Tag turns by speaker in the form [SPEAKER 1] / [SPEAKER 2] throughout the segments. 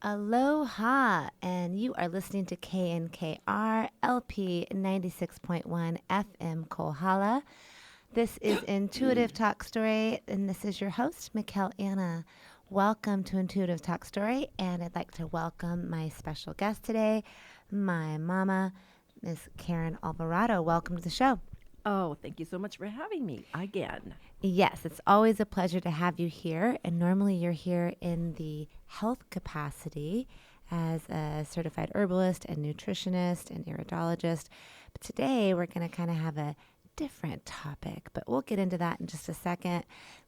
[SPEAKER 1] Aloha, and you are listening to KNKR LP 96.1 FM Kohala. This is Intuitive Talk Story, and this is your host, Mikkel Anna. Welcome to Intuitive Talk Story, and I'd like to welcome my special guest today, my mama, Miss Karen Alvarado. Welcome to the show.
[SPEAKER 2] Oh, thank you so much for having me again.
[SPEAKER 1] Yes, it's always a pleasure to have you here. And normally you're here in the health capacity as a certified herbalist and nutritionist and iridologist. But today we're going to kind of have a different topic, but we'll get into that in just a second.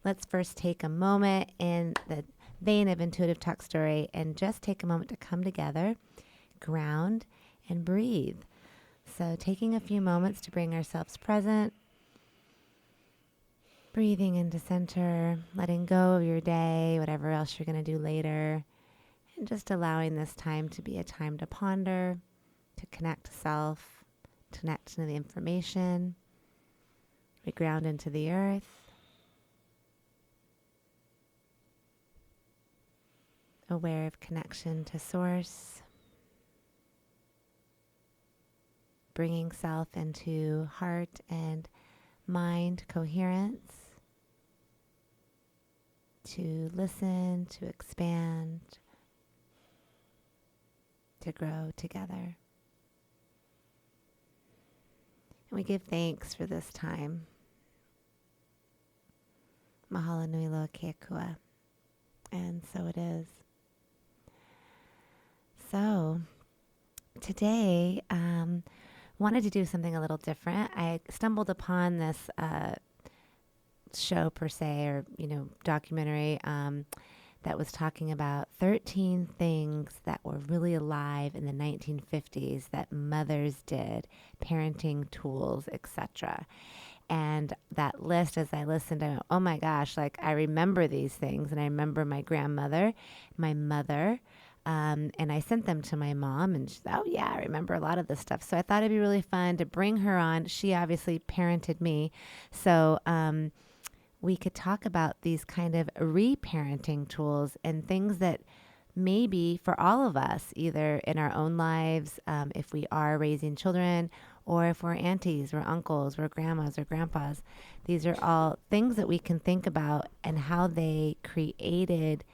[SPEAKER 1] Let's first take a moment in the vein of Intuitive Talk Story and just take a moment to come together, ground, and breathe. So taking a few moments to bring ourselves present, breathing into center, letting go of your day, whatever else you're going to do later, and just allowing this time to be a time to ponder, to connect to self, to connect to the information. We ground into the earth, aware of connection to source, bringing self into heart and mind coherence, to listen, to expand, to grow together. And we give thanks for this time. Mahalo nui loa ke akua. And so it is. So today, wanted to do something a little different. I stumbled upon this show per se, or documentary that was talking about 13 things that were really alive in the 1950s that mothers did, parenting tools, etc. And that list, as I listened, I went, oh my gosh, like I remember these things, and I remember my grandmother, my mother. And I sent them to my mom, and she said, oh, yeah, I remember a lot of this stuff. So I thought it'd be really fun to bring her on. She obviously parented me. So we could talk about these kind of reparenting tools and things that maybe for all of us, either in our own lives, if we are raising children, or if we're aunties, we're uncles, we're grandmas or grandpas, these are all things that we can think about and how they created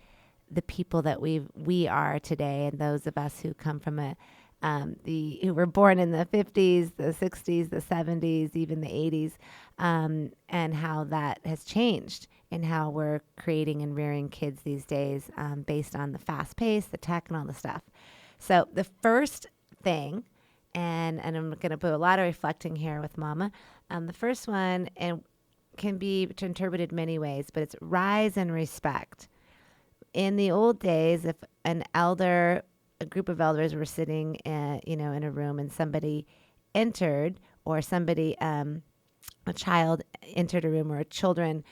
[SPEAKER 1] the people that we are today, and those of us who come from who were born in the 50s, the 60s, the 70s, even the 80s, and how that has changed and how we're creating and rearing kids these days based on the fast pace, the tech, and all the stuff. So the first thing, and I'm going to put a lot of reflecting here with Mama. The first one, and can be interpreted many ways, but it's rise and respect. In the old days, if a group of elders were sitting, in a room, and somebody entered, or somebody, a child entered a room, or an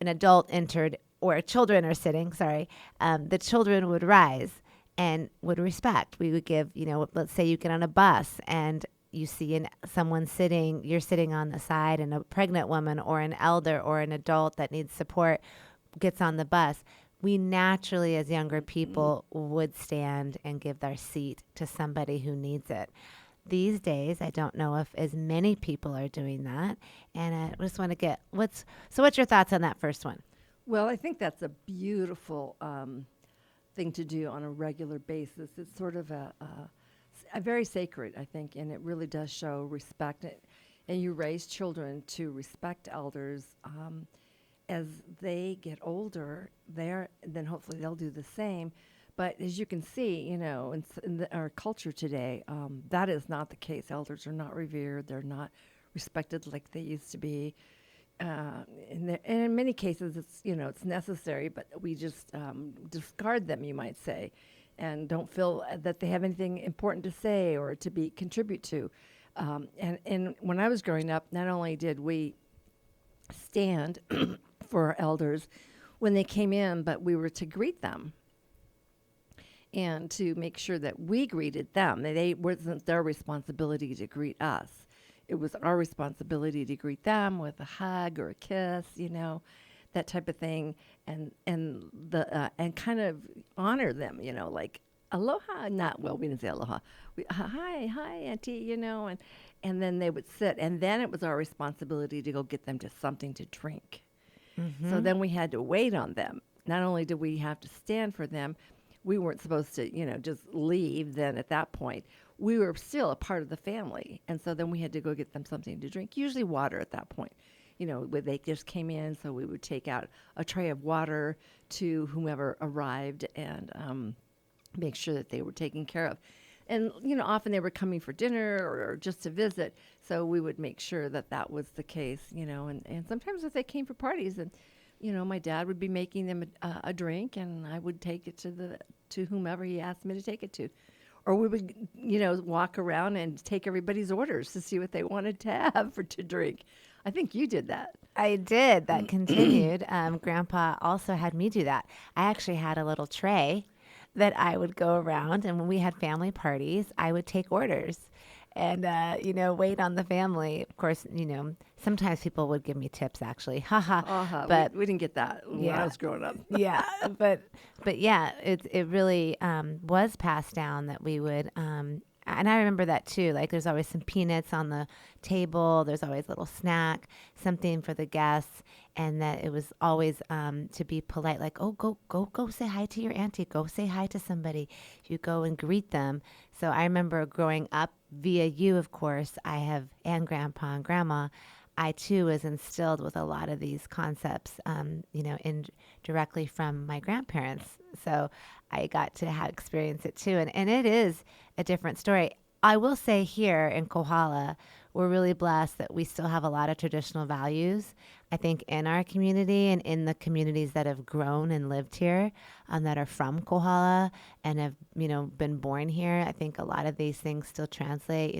[SPEAKER 1] adult entered, or children are sitting, the children would rise and would respect. We would give, let's say you get on a bus and you see you're sitting on the side, and a pregnant woman or an elder or an adult that needs support gets on the bus. We naturally, as younger people, would stand and give their seat to somebody who needs it. These days, I don't know if as many people are doing that. And I just want to get, what's your thoughts on that first one?
[SPEAKER 2] Well, I think that's a beautiful thing to do on a regular basis. It's sort of a very sacred, I think, and it really does show respect. And you raise children to respect elders. As they get older, then hopefully they'll do the same. But as you can see, in our culture today, that is not the case. Elders are not revered. They're not respected like they used to be. And in many cases, it's necessary, but we just discard them, you might say, and don't feel that they have anything important to say or to contribute to. And when I was growing up, not only did we stand for our elders when they came in, but we were to greet them and to make sure that we greeted them. It wasn't their responsibility to greet us. It was our responsibility to greet them with a hug or a kiss, that type of thing, and kind of honor them, like aloha, not, well, we didn't say aloha. Hi, auntie, and then they would sit. And then it was our responsibility to go get them to something to drink. So
[SPEAKER 1] Mm-hmm.
[SPEAKER 2] then we had to wait on them. Not only did we have to stand for them, we weren't supposed to, just leave then at that point. We were still a part of the family. And so then we had to go get them something to drink, usually water at that point. Where they just came in, so we would take out a tray of water to whomever arrived and make sure that they were taken care of. And, often they were coming for dinner or just to visit. So we would make sure that that was the case, and sometimes if they came for parties and, my dad would be making them a drink and I would take it to whomever he asked me to take it to. Or we would, walk around and take everybody's orders to see what they wanted to have to drink. I think you did that.
[SPEAKER 1] I did. That continued. Grandpa also had me do that. I actually had a little tray that I would go around, and when we had family parties, I would take orders and, wait on the family. Of course, sometimes people would give me tips, actually. Haha.
[SPEAKER 2] Uh-huh.
[SPEAKER 1] But
[SPEAKER 2] We didn't get that when I
[SPEAKER 1] yeah,
[SPEAKER 2] was growing up.
[SPEAKER 1] yeah, but yeah, it really was passed down that we would. And I remember that too. Like, there's always some peanuts on the table. There's always a little snack, something for the guests, and that it was always to be polite. Like, oh, go, say hi to your auntie. Go say hi to somebody. You go and greet them. So I remember growing up via you, of course. And Grandpa and Grandma. I too was instilled with a lot of these concepts, directly from my grandparents. So I got to experience it too. And it is a different story. I will say here in Kohala, we're really blessed that we still have a lot of traditional values. I think in our community and in the communities that have grown and lived here, that are from Kohala and have, been born here. I think a lot of these things still translate,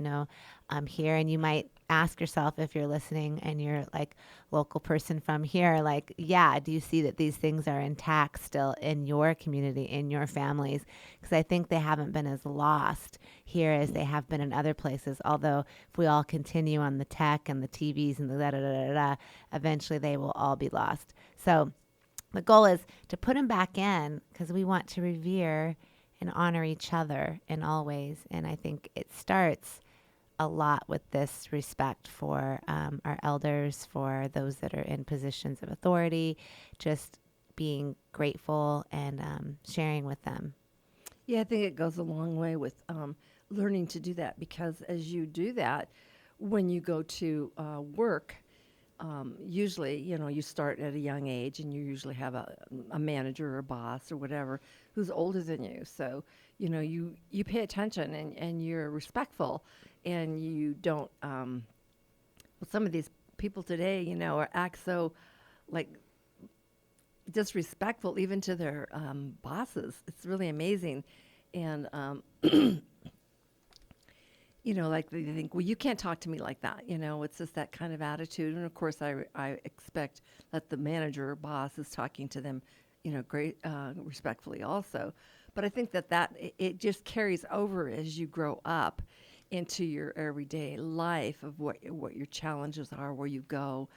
[SPEAKER 1] here. And you might ask yourself, if you're listening and you're like local person from here, like, yeah, do you see that these things are intact still in your community, in your families? Because I think they haven't been as lost here as they have been in other places. Although if we all continue on the tech and the TVs and the da da da da da, eventually they will all be lost. So the goal is to put them back in, because we want to revere and honor each other in all ways. And I think it starts a lot with this respect for our elders, for those that are in positions of authority, just being grateful and sharing with them.
[SPEAKER 2] Yeah, I think it goes a long way with learning to do that, because as you do that, when you go to work, usually, you start at a young age and you usually have a manager or a boss or whatever who's older than you. So, you pay attention and you're respectful, and you don't, well, some of these people today, act so like disrespectful even to their bosses. It's really amazing. And, like they think, well, you can't talk to me like that. It's just that kind of attitude. And of course, I expect that the manager or boss is talking to them, great, respectfully also. But I think it just carries over as you grow up into your everyday life of what your challenges are, where you go,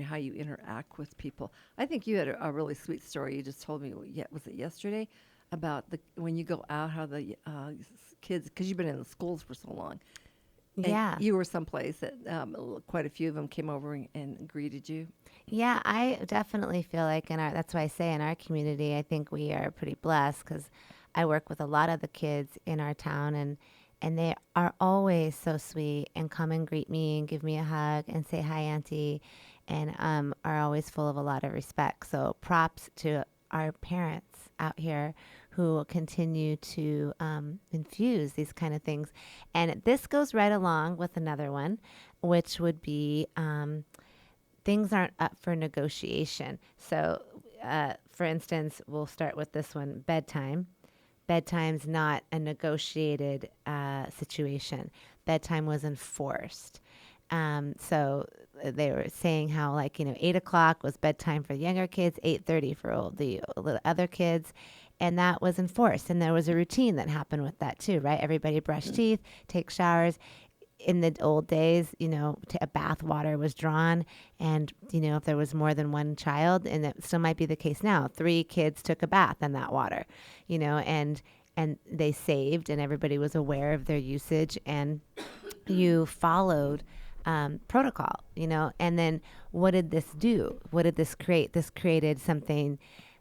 [SPEAKER 2] how you interact with people. I think you had a really sweet story you just told me. Was it yesterday? About when you go out, how the kids, because you've been in the schools for so long, and
[SPEAKER 1] Yeah.
[SPEAKER 2] you were someplace that quite a few of them came over and greeted you.
[SPEAKER 1] Yeah, I definitely feel like that's why I say in our community, I think we are pretty blessed, because I work with a lot of the kids in our town, and they are always so sweet and come and greet me and give me a hug and say hi, auntie, and are always full of a lot of respect. So props to our parents out here who will continue to infuse these kind of things. And this goes right along with another one, which would be things aren't up for negotiation. So, for instance, we'll start with this one: bedtime. Bedtime's not a negotiated situation. Bedtime was enforced. So they were saying how, like, 8 o'clock was bedtime for the younger kids, 8:30 for the other kids. And that was enforced. And there was a routine that happened with that too, right? Everybody brushed teeth, take showers. In the old days, a bath water was drawn, and, if there was more than one child, and it still might be the case now, 3 kids took a bath in that water, and and they saved, and everybody was aware of their usage, and you followed protocol, and then what did this do? What did this create? This created something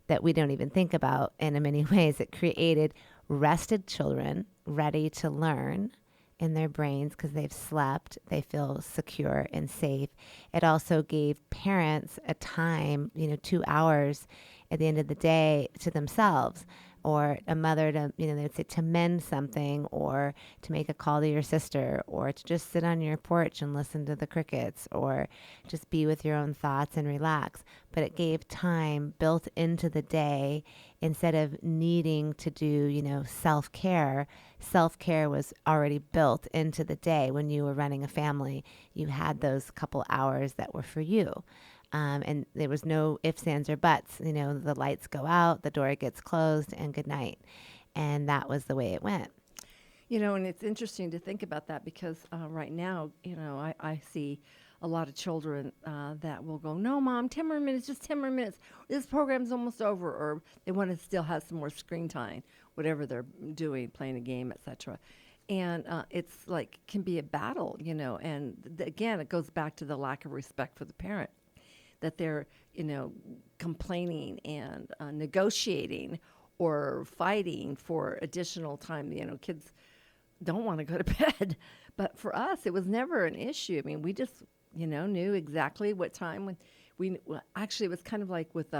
[SPEAKER 1] that we don't even think about, and in many ways it created rested children ready to learn in their brains because they've slept, they feel secure and safe. It also gave parents a time, 2 hours at the end of the day to themselves, or a mother to, they'd say to mend something, or to make a call to your sister, or to just sit on your porch and listen to the crickets, or just be with your own thoughts and relax. But it gave time built into the day instead of needing to do, self-care. Self-care was already built into the day. When you were running a family, you had those couple hours that were for you. And there was no ifs, ands, or buts. The lights go out, the door gets closed, and good night. And that was the way it went.
[SPEAKER 2] And it's interesting to think about that because right now, I see a lot of children that will go, no, Mom, 10 more minutes, just 10 more minutes. This program's almost over. Or they want to still have some more screen time, whatever they're doing, playing a game, etc. And it's like, can be a battle, and again, it goes back to the lack of respect for the parent, that they're, complaining and negotiating or fighting for additional time. Kids don't want to go to bed. But for us, it was never an issue. I mean, we just, knew exactly what time actually, it was kind of like with,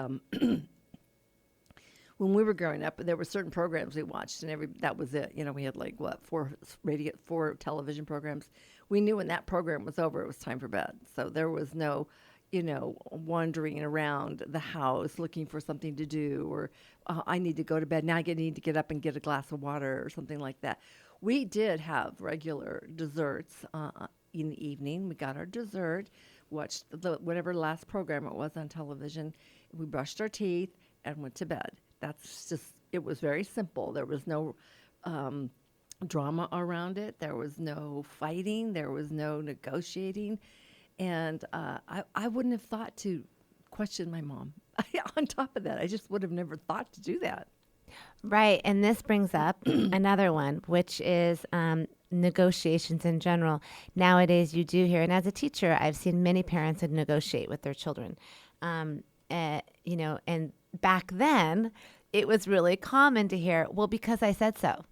[SPEAKER 2] when we were growing up, there were certain programs we watched, and that was it. We had like four television programs. We knew when that program was over, it was time for bed. So there was no, wandering around the house looking for something to do, or I need to go to bed now. I need to get up and get a glass of water or something like that. We did have regular desserts in the evening. We got our dessert, watched whatever last program it was on television. We brushed our teeth and went to bed. It was very simple. There was no drama around it. There was no fighting. There was no negotiating. And I wouldn't have thought to question my mom. On top of that, I just would have never thought to do that.
[SPEAKER 1] Right. And this brings up another one, which is negotiations in general. Nowadays, you do hear, and as a teacher, I've seen many parents that negotiate with their children. And back then, it was really common to hear, well, because I said so.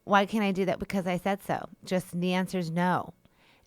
[SPEAKER 1] Why can't I do that? Because I said so. Just the answer is no.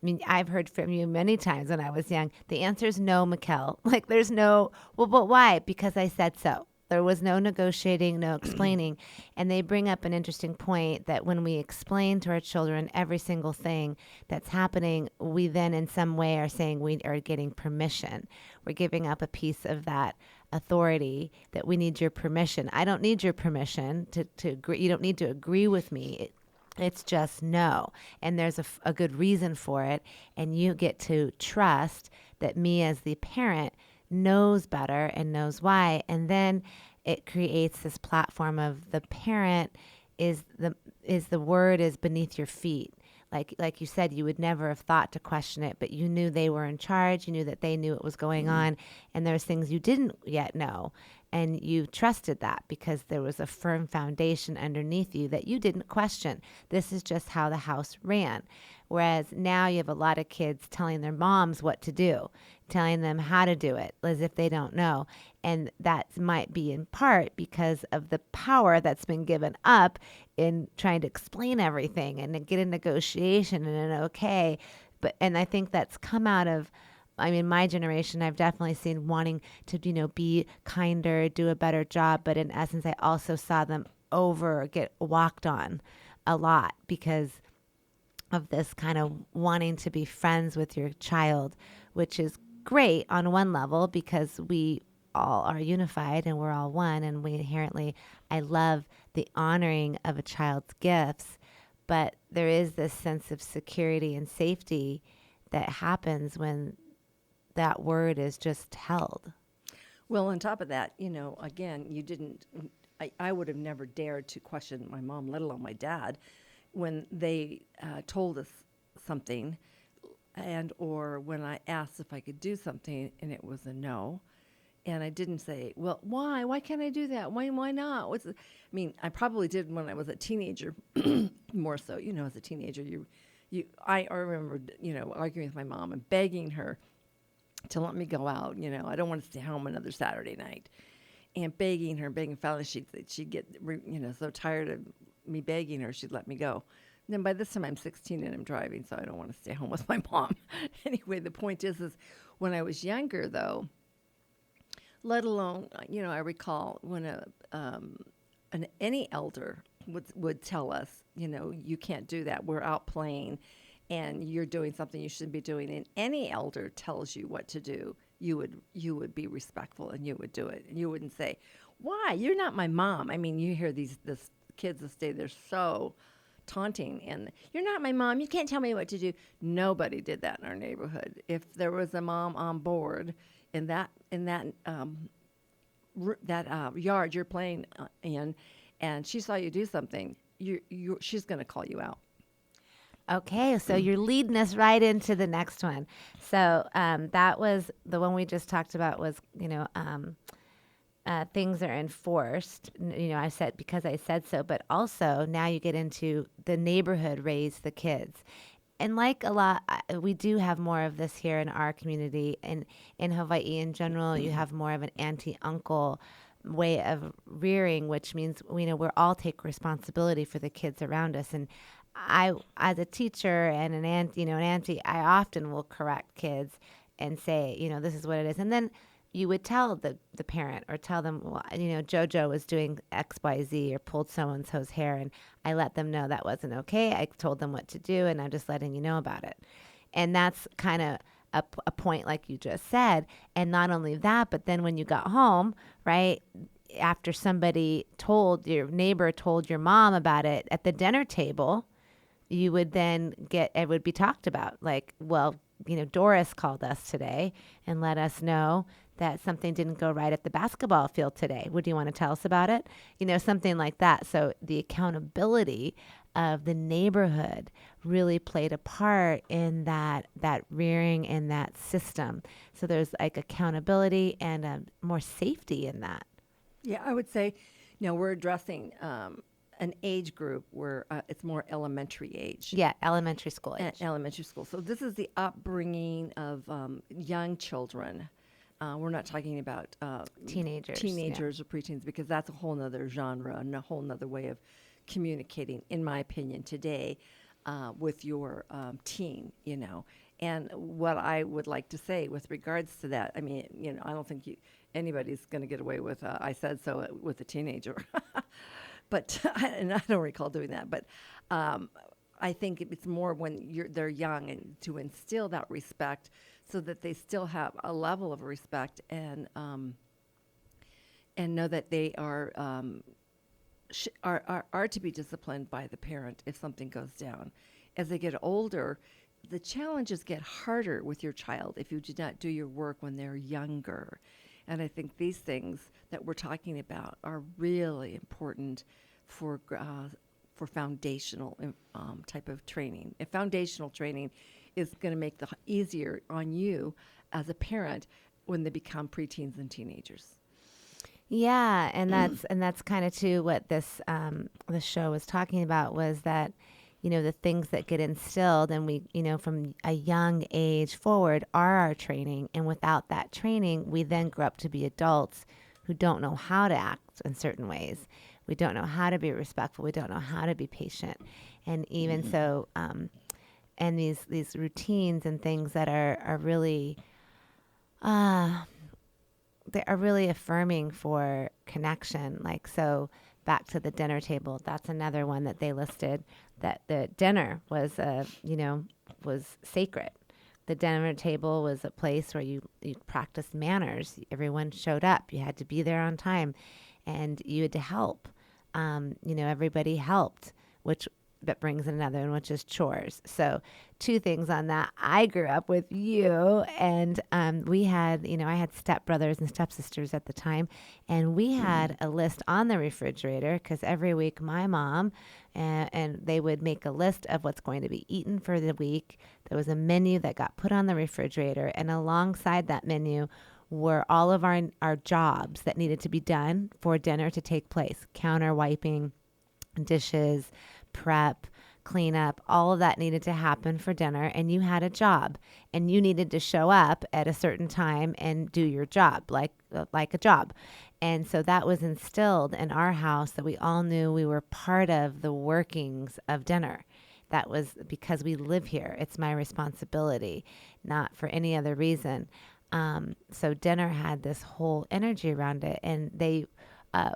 [SPEAKER 1] I mean, I've heard from you many times when I was young, the answer is no, Mikkel. Like there's no, well, but why? Because I said so. There was no negotiating, no explaining. And they bring up an interesting point that when we explain to our children every single thing that's happening, we then in some way are saying we are getting permission. We're giving up a piece of that authority, that we need your permission. I don't need your permission to agree. You don't need to agree with me. It's just no. And there's a good reason for it. And you get to trust that me as the parent knows better and knows why. And then it creates this platform of the parent is the word is beneath your feet. Like you said, you would never have thought to question it, but you knew they were in charge. You knew that they knew what was going on. And there's things you didn't yet know. And you trusted that because there was a firm foundation underneath you that you didn't question. This is just how the house ran. Whereas now you have a lot of kids telling their moms what to do, telling them how to do it as if they don't know. And that might be in part because of the power that's been given up in trying to explain everything and to get a negotiation and an okay. And I think that's come out of, my generation, I've definitely seen wanting to, be kinder, do a better job. But in essence, I also saw them get walked on a lot because of this kind of wanting to be friends with your child, which is great on one level because we all are unified and we're all one. And I love the honoring of a child's gifts. But there is this sense of security and safety that happens when that word is just held.
[SPEAKER 2] Well, on top of that, again, I would have never dared to question my mom, let alone my dad, when they told us something or when I asked if I could do something and it was a no. And I didn't say, well, why? Why can't I do that? Why not? I mean, I probably did when I was a teenager, more so. You know, as a teenager, I remember, arguing with my mom and begging her to let me go out. I don't want to stay home another Saturday night, and begging her, begging. Finally, she'd get, so tired of me begging her, she'd let me go. And then by this time, I'm 16 and I'm driving, so I don't want to stay home with my mom. Anyway, the point is when I was younger, though, let alone, I recall when any elder would tell us, you can't do that. We're out playing, and you're doing something you shouldn't be doing. And any elder tells you what to do, you would be respectful and you would do it. And you wouldn't say, "Why? You're not my mom." I mean, you hear this kids this day, they're so taunting, and "You're not my mom. You can't tell me what to do." Nobody did that in our neighborhood. If there was a mom on board in that yard you're playing in, and she saw you do something, she's going to call you out.
[SPEAKER 1] Okay, so you're leading us right into the next one. So that was the one we just talked about was, things are enforced. I said because I said so, but also now you get into the neighborhood raise the kids. And like a lot, we do have more of this here in our community. And in Hawaii in general, you have more of an auntie-uncle way of rearing, which means, we're all take responsibility for the kids around us. And I, as a teacher and an auntie, I often will correct kids and say, this is what it is. And then you would tell the parent or tell them, well, JoJo was doing X, Y, Z or pulled so-and-so's hair. And I let them know that wasn't okay. I told them what to do, and I'm just letting you know about it. And that's kind of a point like you just said. And not only that, but then when you got home, right, after your neighbor told your mom about it at the dinner table, you would then it would be talked about like, well, Doris called us today and let us know that something didn't go right at the basketball field today. Would you want to tell us about it? Something like that. So the accountability of the neighborhood really played a part in that rearing and that system. So there's like accountability and more safety in that.
[SPEAKER 2] Yeah, I would say, we're addressing an age group where it's more elementary age.
[SPEAKER 1] Yeah, elementary school age.
[SPEAKER 2] Elementary school. So this is the upbringing of young children. We're not talking about
[SPEAKER 1] Teenagers.
[SPEAKER 2] or preteens, because that's a whole nother genre and a whole nother way of communicating, in my opinion, today with your teen, And what I would like to say with regards to that, I mean, I don't think anybody's going to get away with I said so with a teenager. But and I don't recall doing that. But I think it's more when they're young, and to instill that respect so that they still have a level of respect and know that they are to be disciplined by the parent if something goes down. As they get older, the challenges get harder with your child if you do not do your work when they're younger. And I think these things that we're talking about are really important for foundational type of training. And foundational training is going to make the easier on you as a parent when they become preteens and teenagers.
[SPEAKER 1] Yeah, and that's kind of too what this show was talking about, was that the things that get instilled and we from a young age forward are our training, and without that training we then grow up to be adults who don't know how to act in certain ways. We don't know how to be respectful. We don't know how to be patient, and even so, and these routines and things that are really they are really affirming for connection. Like, so back to the dinner table, that's another one that they listed, that the dinner was was sacred. The dinner table was a place where you practiced manners. Everyone showed up. You had to be there on time, and you had to help. Everybody helped, which that brings another one, which is chores. So 2 things on that. I grew up with you, and we had, I had stepbrothers and stepsisters at the time, and we had a list on the refrigerator because every week my mom and they would make a list of what's going to be eaten for the week. There was a menu that got put on the refrigerator, and alongside that menu were all of our jobs that needed to be done for dinner to take place. Counter wiping, dishes, prep, cleanup, all of that needed to happen for dinner. And you had a job and you needed to show up at a certain time and do your job like a job. And so that was instilled in our house that we all knew we were part of the workings of dinner. That was because we live here. It's my responsibility, not for any other reason. So dinner had this whole energy around it. And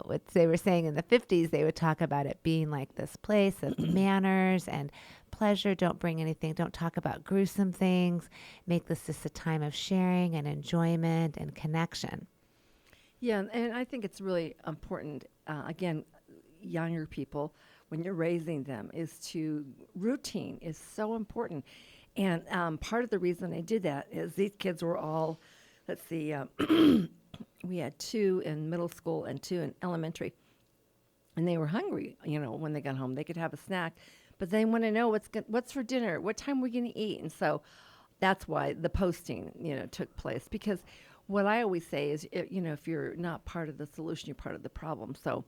[SPEAKER 1] what they were saying in the 50s, they would talk about it being like this place of manners and pleasure. Don't bring anything. Don't talk about gruesome things. Make this just a time of sharing and enjoyment and connection.
[SPEAKER 2] Yeah, and I think it's really important, again, younger people, when you're raising them, is to routine is so important. And part of the reason I did that is these kids were all, let's see, we had two in middle school and two in elementary, and they were hungry. When they got home, they could have a snack, but they want to know what's for dinner, what time we're going to eat, and so that's why the posting, took place. Because what I always say is, if you're not part of the solution, you're part of the problem. So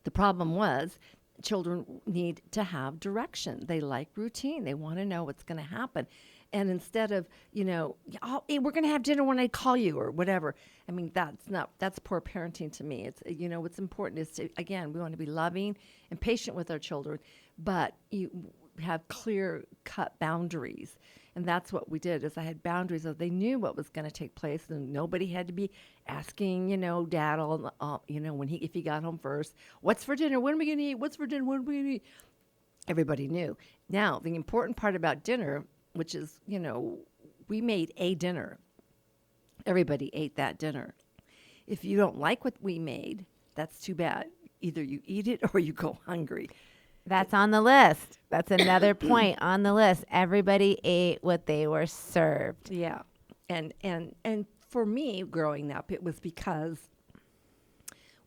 [SPEAKER 2] the problem was children need to have direction. They like routine. They want to know what's going to happen. And instead of, hey, we're going to have dinner when I call you or whatever. I mean, that's poor parenting to me. It's, what's important is to, again, we want to be loving and patient with our children, but you have clear cut boundaries. And that's what we did is I had boundaries of they knew what was going to take place and nobody had to be asking, dad if he got home first, what's for dinner? When are we going to eat? What's for dinner? When are we going to eat? Everybody knew. Now, the important part about dinner, which is, we made a dinner. Everybody ate that dinner. If you don't like what we made, that's too bad. Either you eat it or you go hungry.
[SPEAKER 1] That's on the list. That's another point on the list. Everybody ate what they were served.
[SPEAKER 2] Yeah. And for me growing up, it was because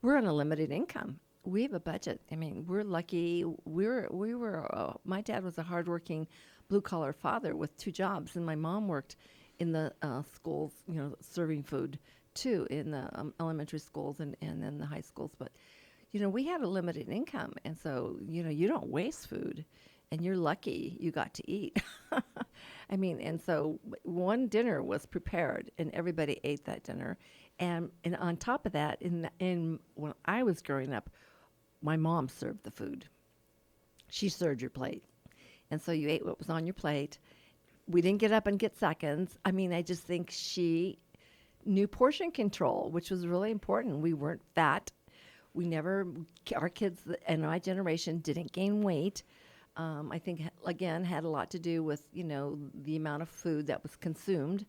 [SPEAKER 2] we're on a limited income. We have a budget. I mean, we're lucky. My dad was a hardworking blue collar father with two jobs, and my mom worked in the schools, serving food too in the elementary schools and then the high schools. But we had a limited income, and so, you don't waste food, and you're lucky you got to eat. I mean, and so one dinner was prepared, and everybody ate that dinner. And on top of that, in when I was growing up, my mom served the food. She served your plate. And so you ate what was on your plate. We didn't get up and get seconds. I mean, I just think she knew portion control, which was really important. We weren't fat. Our kids and my generation didn't gain weight. I think, again, had a lot to do with, the amount of food that was consumed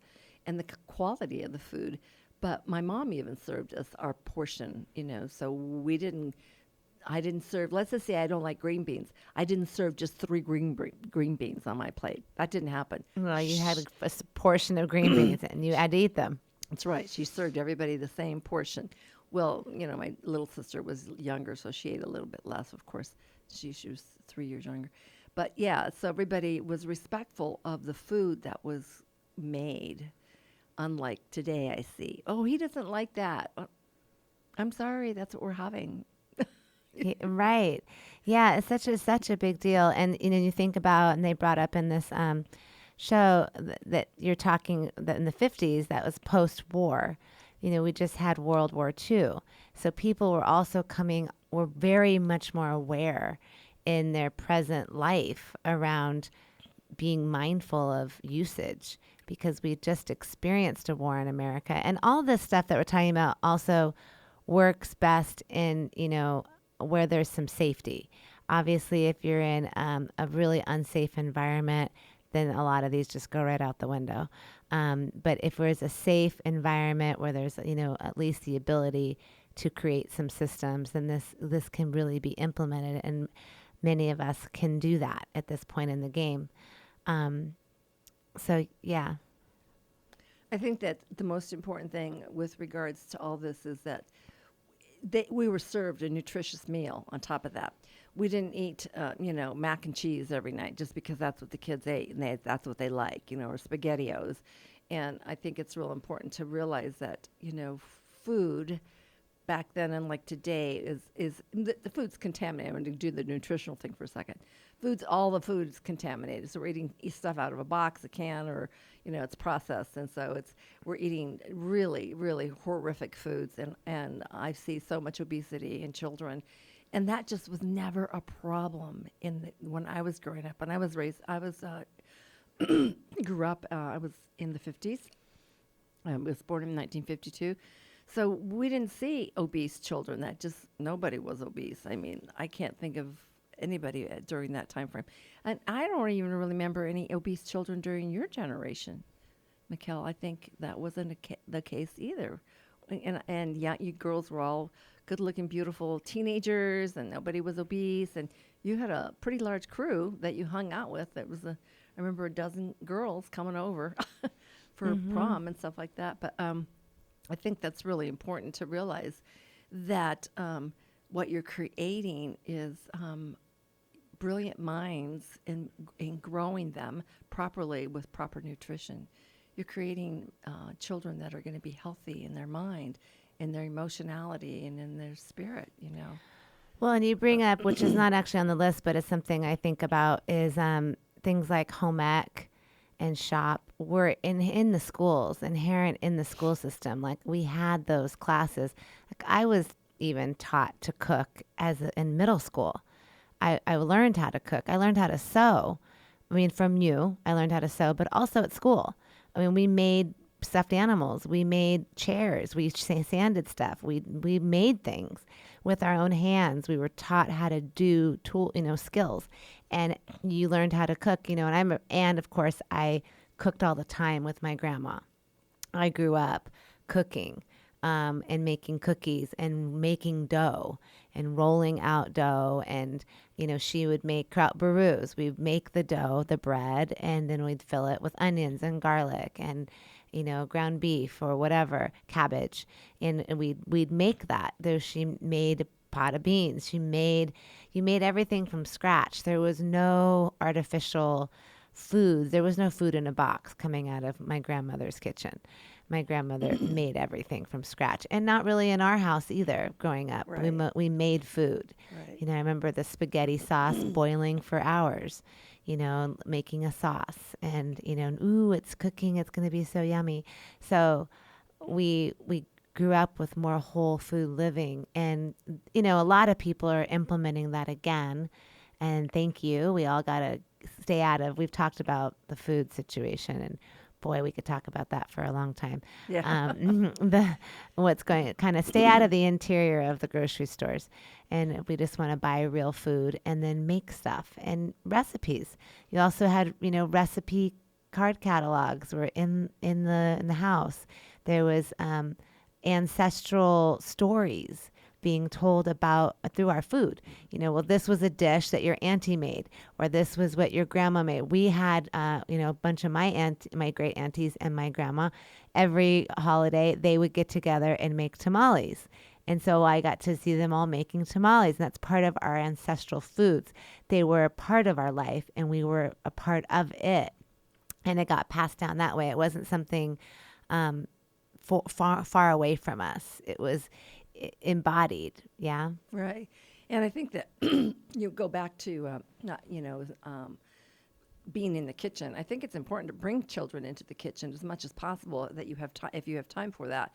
[SPEAKER 2] and the quality of the food. But my mom even served us our portion, so I didn't serve, let's just say I don't like green beans. I didn't serve just three green beans on my plate. That didn't happen.
[SPEAKER 1] Well, you had a portion of green beans and you had to eat them.
[SPEAKER 2] That's right. She served everybody the same portion. Well, my little sister was younger, so she ate a little bit less, of course. She was 3 years younger. But yeah, so everybody was respectful of the food that was made. Unlike today, I see. Oh, he doesn't like that. I'm sorry, that's what we're having.
[SPEAKER 1] Right. Yeah, it's such a big deal. And you think about, and they brought up in this show that you're talking that in the 50s, that was post-war. We just had World War II. So people were very much more aware in their present life around being mindful of usage because we just experienced a war in America. And all this stuff that we're talking about also works best in, where there's some safety. Obviously, if you're in a really unsafe environment, then a lot of these just go right out the window. But if there's a safe environment where there's, at least the ability to create some systems, then this can really be implemented. And many of us can do that at this point in the game. So, yeah.
[SPEAKER 2] I think that the most important thing with regards to all this is that we were served a nutritious meal on top of that. We didn't eat, mac and cheese every night just because that's what the kids ate and that's what they like, or SpaghettiOs. And I think it's real important to realize that, food back then and like today is the food's contaminated. I'm going to do the nutritional thing for a second. All the food's contaminated. So we're eating stuff out of a box, a can, or it's processed, and so we're eating really, really horrific foods, and I see so much obesity in children, and that just was never a problem when I was growing up. When I was raised, grew up. I was in the 50s. I was born in 1952. So we didn't see obese children. Nobody was obese. I mean, I can't think of anybody during that time frame. And I don't even really remember any obese children during your generation, Mikkel. I think that wasn't the case either. And yeah, you girls were all good-looking, beautiful teenagers, and nobody was obese. And you had a pretty large crew that you hung out with. I remember a dozen girls coming over for prom and stuff like that. But I think that's really important to realize that what you're creating is brilliant minds and growing them properly with proper nutrition. You're creating children that are going to be healthy in their mind, in their emotionality, and in their spirit,
[SPEAKER 1] Well, and you bring up, which is not actually on the list, but it's something I think about, is things like home ec and shop were in the schools, inherent in the school system. Like we had those classes. Like I was even taught to cook in middle school. I learned how to cook. I learned how to sew. I mean, from you, I learned how to sew, but also at school. I mean, we made stuffed animals. We made chairs. We sanded stuff. We made things with our own hands. We were taught how to do skills, and you learned how to cook. And of course, I cooked all the time with my grandma. I grew up cooking and making cookies and making dough and rolling out dough. And, she would make kraut barus. We'd make the dough, the bread, and then we'd fill it with onions and garlic and, ground beef or whatever, cabbage. And we'd make that. She made a pot of beans. You made everything from scratch. There was no artificial food. There was no food in a box coming out of my grandmother's kitchen. My grandmother made everything from scratch, and not really in our house either. Growing up,
[SPEAKER 2] right.
[SPEAKER 1] we made food.
[SPEAKER 2] Right.
[SPEAKER 1] I remember the spaghetti sauce boiling for hours. Making a sauce, and ooh, it's cooking. It's going to be so yummy. So, we grew up with more whole food living, and a lot of people are implementing that again. And thank you. We all got to stay out of. We've talked about the food situation, and boy, we could talk about that for a long time.
[SPEAKER 2] Yeah.
[SPEAKER 1] What's going kind of stay out of the interior of the grocery stores, and we just want to buy real food and then make stuff and recipes. You also had recipe card catalogs were in the house. There was ancestral stories being told about through our food. Well, this was a dish that your auntie made, or this was what your grandma made. We had, a bunch of my great aunties and my grandma. Every holiday, they would get together and make tamales. And so I got to see them all making tamales, and that's part of our ancestral foods. They were a part of our life, and we were a part of it. And it got passed down that way. It wasn't something far away from us. It was embodied. Yeah.
[SPEAKER 2] Right. And I think that you go back to being in the kitchen. I think it's important to bring children into the kitchen as much as possible, that you have if you have time for that,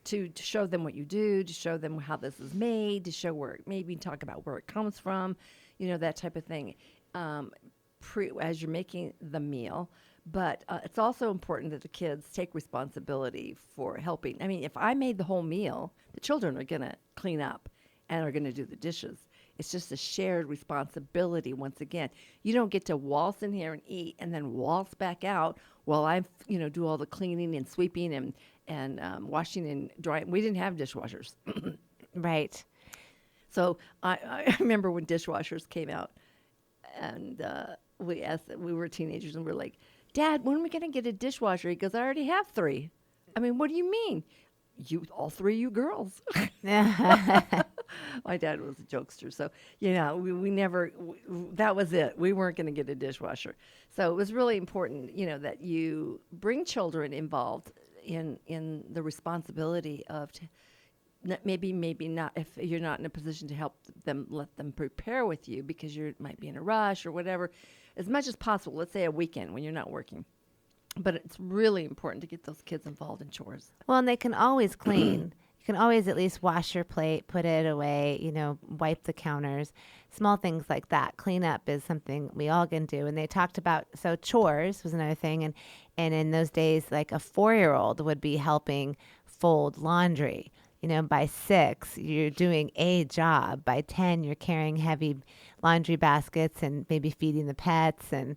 [SPEAKER 2] to show them what you do, to show them how this is made, to show maybe talk about where it comes from, that type of thing, as you're making the meal. But it's also important that the kids take responsibility for helping. I mean, if I made the whole meal, the children are going to clean up and are going to do the dishes. It's just a shared responsibility once again. You don't get to waltz in here and eat and then waltz back out while I, do all the cleaning and sweeping and washing and drying. We didn't have dishwashers.
[SPEAKER 1] Right.
[SPEAKER 2] So I remember when dishwashers came out, and we were teenagers, and we're like, Dad, when are we going to get a dishwasher? He goes, I already have 3. I mean, what do you mean? All 3 you girls. My dad was a jokester, so we never. That was it. We weren't going to get a dishwasher, so it was really important, that you bring children involved in the responsibility of maybe not if you're not in a position to help them, let them prepare with you because you might be in a rush or whatever, as much as possible. Let's say a weekend when you're not working, but it's really important to get those kids involved in chores.
[SPEAKER 1] Well, and they can always clean. You can always at least wash your plate, put it away, wipe the counters, small things like that. Cleanup is something we all can do. And they talked about, so chores was another thing. And in those days, like a 4-year-old would be helping fold laundry. By 6, you're doing a job. By 10, you're carrying heavy laundry baskets and maybe feeding the pets. And,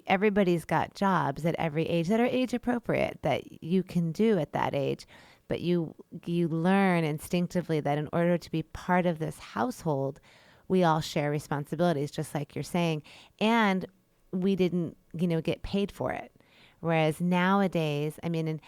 [SPEAKER 1] everybody's got jobs at every age that are age appropriate that you can do at that age. But you learn instinctively that in order to be part of this household, we all share responsibilities, just like you're saying. And we didn't, get paid for it. Whereas nowadays, and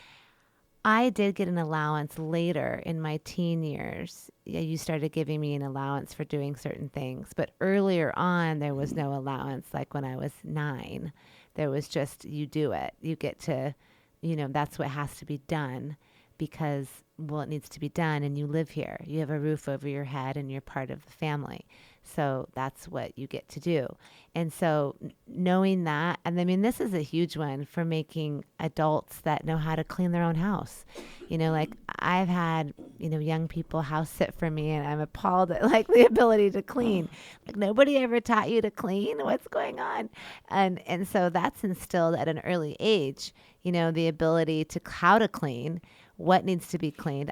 [SPEAKER 1] I did get an allowance later in my teen years. Yeah, you started giving me an allowance for doing certain things. But earlier on, there was no allowance. Like when I was 9, there was just, you do it. You get to, that's what has to be done because, well, it needs to be done and you live here. You have a roof over your head and you're part of the family. So that's what you get to do. And so knowing that, and this is a huge one for making adults that know how to clean their own house. Like I've had, young people house sit for me and I'm appalled at like the ability to clean. Like nobody ever taught you to clean. What's going on? And so that's instilled at an early age, the ability to how to clean, what needs to be cleaned.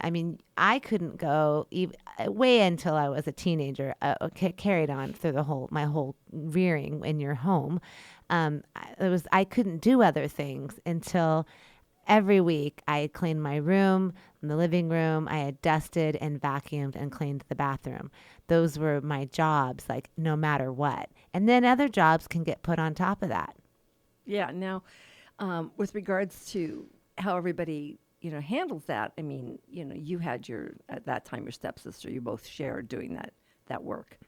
[SPEAKER 1] I couldn't go way until I was a teenager, carried on through my whole rearing in your home. I couldn't do other things until every week I had cleaned my room, the living room. I had dusted and vacuumed and cleaned the bathroom. Those were my jobs, like no matter what. And then other jobs can get put on top of that.
[SPEAKER 2] Yeah. Now, with regards to how everybody handles that. You had at that time, your stepsister. You both shared doing that work,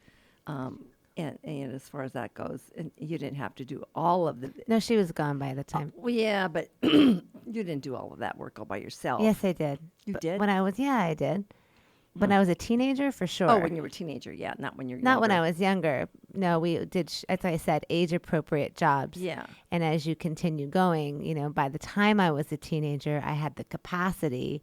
[SPEAKER 2] and as far as that goes, and you didn't have to do all of the.
[SPEAKER 1] No, she was gone by the time.
[SPEAKER 2] Well, yeah, but you didn't do all of that work all by yourself.
[SPEAKER 1] Yes, I did.
[SPEAKER 2] You did?
[SPEAKER 1] I did. When I was a teenager, for sure.
[SPEAKER 2] Oh, when you were a teenager, yeah, not when you're
[SPEAKER 1] Not
[SPEAKER 2] younger.
[SPEAKER 1] when I was younger. No, we did, as I said, age-appropriate jobs.
[SPEAKER 2] Yeah.
[SPEAKER 1] And as you continue going, by the time I was a teenager, I had the capacity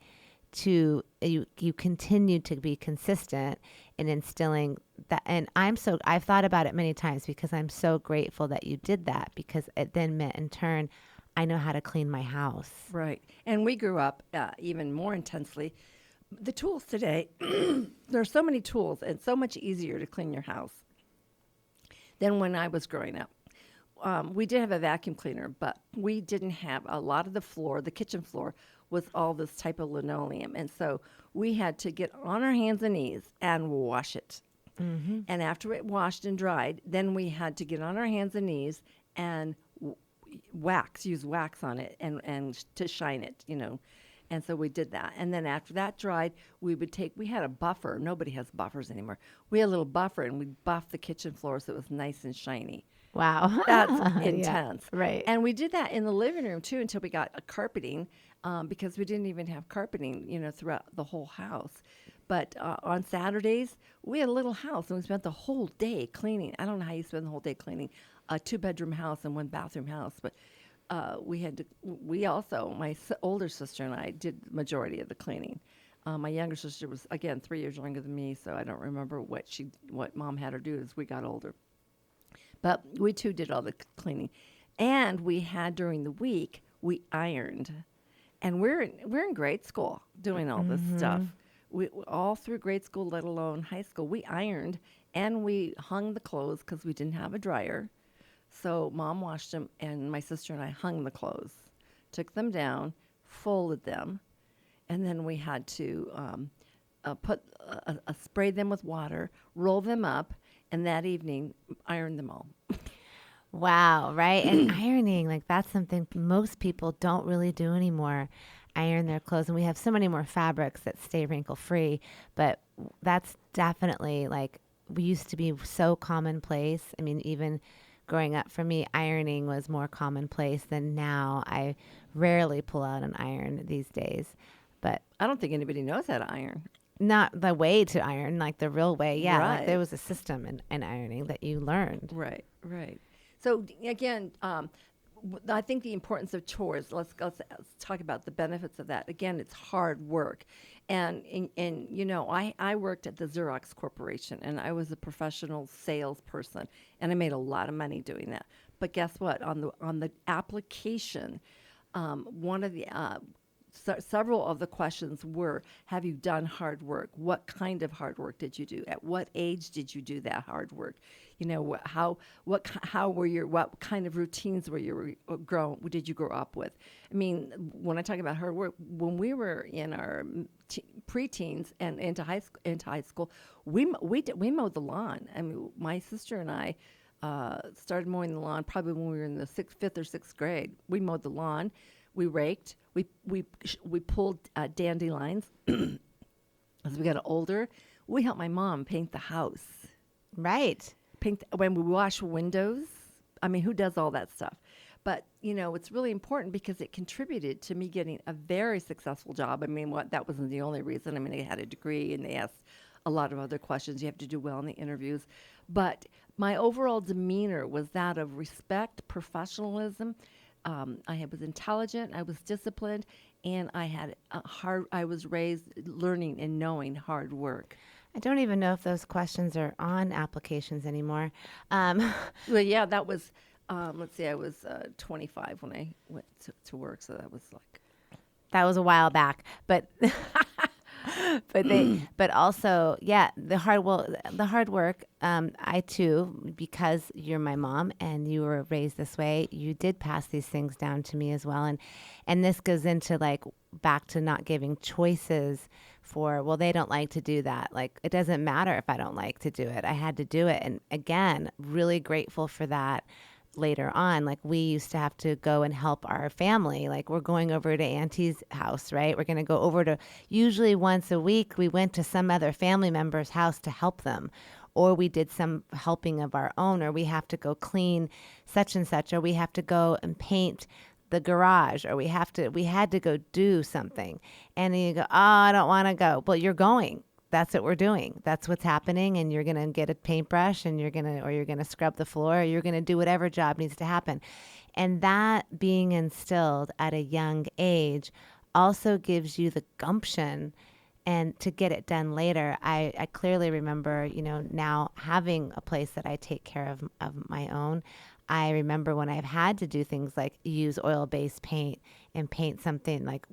[SPEAKER 1] to, you continue to be consistent in instilling that. And I've thought about it many times because I'm so grateful that you did that, because it then meant in turn, I know how to clean my house.
[SPEAKER 2] Right. And we grew up even more intensely. The tools today, there are so many tools and so much easier to clean your house than when I was growing up. We did have a vacuum cleaner, but we didn't have a lot of the floor. The kitchen floor was all this type of linoleum. And so we had to get on our hands and knees and wash it. Mm-hmm. And after it washed and dried, then we had to get on our hands and knees and use wax on it and to shine it, And so we did that. And then after that dried, we had a buffer. Nobody has buffers anymore. We had a little buffer, and we'd buff the kitchen floor so it was nice and shiny.
[SPEAKER 1] Wow.
[SPEAKER 2] That's intense.
[SPEAKER 1] Yeah, right.
[SPEAKER 2] And we did that in the living room, too, until we got a carpeting, because we didn't even have carpeting, throughout the whole house. But on Saturdays, we had a little house, and we spent the whole day cleaning. I don't know how you spend the whole day cleaning a 2-bedroom house and 1-bathroom house, but we also, my older sister and I did the majority of the cleaning. My younger sister was, again, 3 years younger than me, so I don't remember what Mom had her do as we got older. But we too did all the cleaning. And we had, during the week, we ironed. And we're in grade school doing all this stuff. We all through grade school, let alone high school, we ironed and we hung the clothes because we didn't have a dryer. So Mom washed them, and my sister and I hung the clothes, took them down, folded them, and then we had to spray them with water, roll them up, and that evening iron them all.
[SPEAKER 1] Wow, right? And ironing, like that's something most people don't really do anymore. Iron their clothes, and we have so many more fabrics that stay wrinkle free, but that's definitely like, we used to be so commonplace. I mean, even growing up for me, ironing was more commonplace than now. I rarely pull out an iron these days, but
[SPEAKER 2] I don't think anybody knows how to iron.
[SPEAKER 1] not the way to iron, like the real way. Yeah, like there
[SPEAKER 2] Right.
[SPEAKER 1] was a system in ironing that you learned.
[SPEAKER 2] Right, right. So again, I think the importance of chores. Let's talk about the benefits of that. Again, it's hard work, and you know, I worked at the Xerox Corporation, and I was a professional salesperson, and I made a lot of money doing that. But guess what? On the application, one of the several of the questions were, have you done hard work? What kind of hard work did you do? At what age did you do that hard work? You know, how were your, what kind of routines were you did you grow up with? I mean, when I talk about hard work, when we were in our preteens and into high school, we mowed the lawn. I mean, my sister and I started mowing the lawn probably when we were in the fifth or sixth grade. We mowed the lawn, we raked, we pulled dandelions. As we got older, we helped my mom paint the house.
[SPEAKER 1] Right.
[SPEAKER 2] Paint when we wash windows. I mean, who does all that stuff? But you know, it's really important because it contributed to me getting a very successful job. I mean, that wasn't the only reason. I mean, I had a degree, and they asked a lot of other questions. You have to do well in the interviews, but my overall demeanor was that of respect, professionalism. Was intelligent, I was disciplined, and I was raised learning and knowing hard work.
[SPEAKER 1] I don't even know if those questions are on applications anymore.
[SPEAKER 2] Well, yeah, that was, let's see, I was 25 when I went to work, so that was like.
[SPEAKER 1] That was a while back, but but also, yeah, the hard work. I too, because you're my mom and you were raised this way, you did pass these things down to me as well, and this goes into like back to not giving choices for, well, they don't like to do that. Like, it doesn't matter if I don't like to do it. I had to do it, and again, really grateful for that. Later on, like, we used to have to go and help our family. Like, we're going over to Auntie's house, right? We're going to go over to, usually once a week, we went to some other family member's house to help them. Or we did some helping of our own, or we have to go clean such and such, or we have to go and paint the garage, or we had to go do something. And then you go, oh, I don't want to go. Well, you're going. That's what we're doing. That's what's happening. And you're going to get a paintbrush, and you're going to scrub the floor, or you're going to do whatever job needs to happen. And that being instilled at a young age also gives you the gumption and to get it done later. I clearly remember, you know, now having a place that I take care of my own. I remember when I've had to do things like use oil-based paint and paint something like,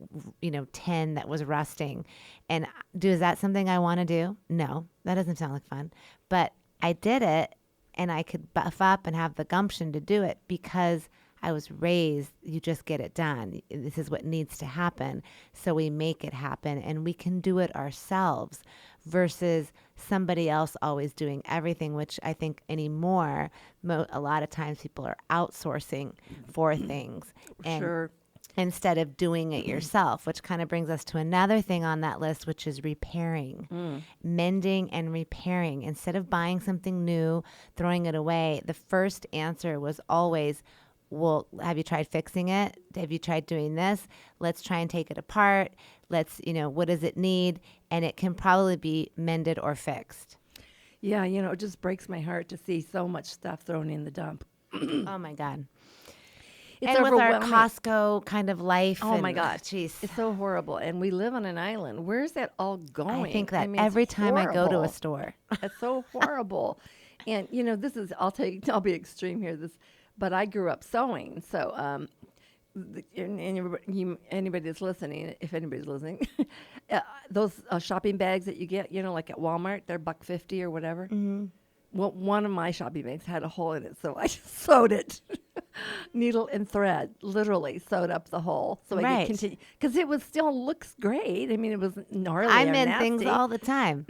[SPEAKER 1] you know, tin that was rusting. And is that something I want to do? No, that doesn't sound like fun. But I did it, and I could buff up and have the gumption to do it because I was raised, you just get it done. This is what needs to happen. So we make it happen, and we can do it ourselves versus somebody else always doing everything, which I think anymore, a lot of times people are outsourcing for things. And
[SPEAKER 2] Sure.
[SPEAKER 1] instead of doing it yourself, which kind of brings us to another thing on that list, which is repairing, mending and repairing. Instead of buying something new, throwing it away, the first answer was always, well, have you tried fixing it? Have you tried doing this? Let's try and take it apart. Let's, you know, what does it need? And it can probably be mended or fixed.
[SPEAKER 2] Yeah, you know, it just breaks my heart to see so much stuff thrown in the dump.
[SPEAKER 1] Oh my God.
[SPEAKER 2] It's
[SPEAKER 1] And with our
[SPEAKER 2] overwhelming.
[SPEAKER 1] Costco kind of life.
[SPEAKER 2] Oh my
[SPEAKER 1] and,
[SPEAKER 2] God,
[SPEAKER 1] jeez.
[SPEAKER 2] it's so horrible. And we live on an island. Where's that all going?
[SPEAKER 1] I think that
[SPEAKER 2] mean,
[SPEAKER 1] every
[SPEAKER 2] it's
[SPEAKER 1] time I go to a
[SPEAKER 2] horrible.
[SPEAKER 1] store.
[SPEAKER 2] It's so horrible. And you know, I'll be extreme here. But I grew up sewing, so anybody that's listening, if anybody's listening, those shopping bags that you get, you know, like at Walmart, they're $1.50 or whatever.
[SPEAKER 1] Mm-hmm.
[SPEAKER 2] Well, one of my shopping bags had a hole in it, so I just sewed it, needle and thread, literally sewed up the hole, so I
[SPEAKER 1] Right.
[SPEAKER 2] could continue because it was still looks great. I mean, it was gnarly.
[SPEAKER 1] I
[SPEAKER 2] or
[SPEAKER 1] mend things
[SPEAKER 2] nasty.
[SPEAKER 1] all the time.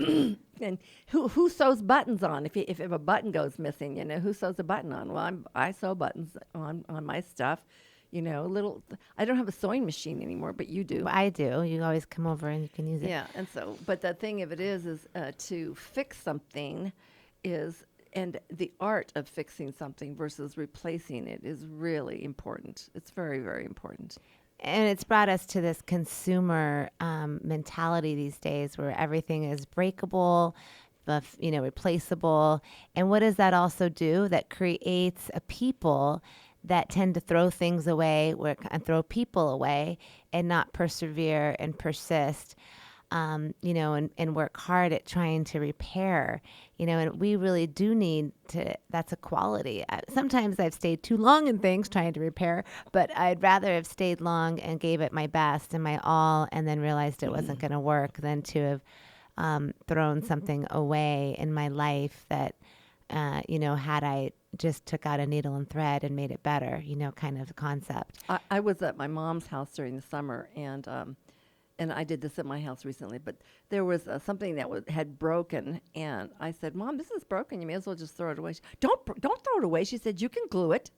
[SPEAKER 2] And who sews buttons on? If a button goes missing, you know, who sews a button on? Well, I sew buttons on my stuff. little. I don't have a sewing machine anymore, but you do.
[SPEAKER 1] Well, I do. You always come over and you can use it.
[SPEAKER 2] Yeah, and so, but the thing of it is to fix something is, and the art of fixing something versus replacing it is really important. It's very, very important.
[SPEAKER 1] And it's brought us to this consumer mentality these days where everything is breakable, replaceable. And what does that also do? That creates a people that tend to throw things away and throw people away and not persevere and persist. And work hard at trying to repair, and we really do need to, that's a quality. Sometimes I've stayed too long in things trying to repair, but I'd rather have stayed long and gave it my best and my all and then realized it wasn't going to work than to have thrown something away in my life that, had I just took out a needle and thread and made it better, kind of concept.
[SPEAKER 2] I was at my mom's house during the summer, and I did this at my house recently, but there was something that had broken, and I said, "Mom, this is broken. You may as well just throw it away." Don't throw it away. She said, "You can glue it."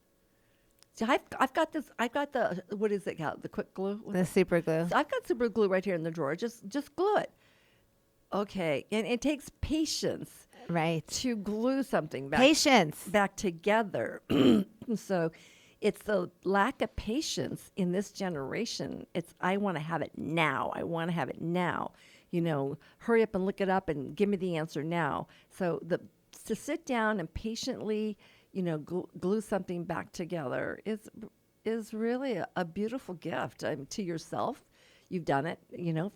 [SPEAKER 2] So I've got this. I've got the, what is it called? The quick glue.
[SPEAKER 1] The super glue.
[SPEAKER 2] So I've got super glue right here in the drawer. Just glue it. Okay, and it takes patience,
[SPEAKER 1] right,
[SPEAKER 2] to glue something back together. So it's the lack of patience in this generation. It's, I want to have it now. I want to have it now. Hurry up and look it up and give me the answer now. So to sit down and patiently, glue something back together is really a beautiful gift to yourself. You've done it,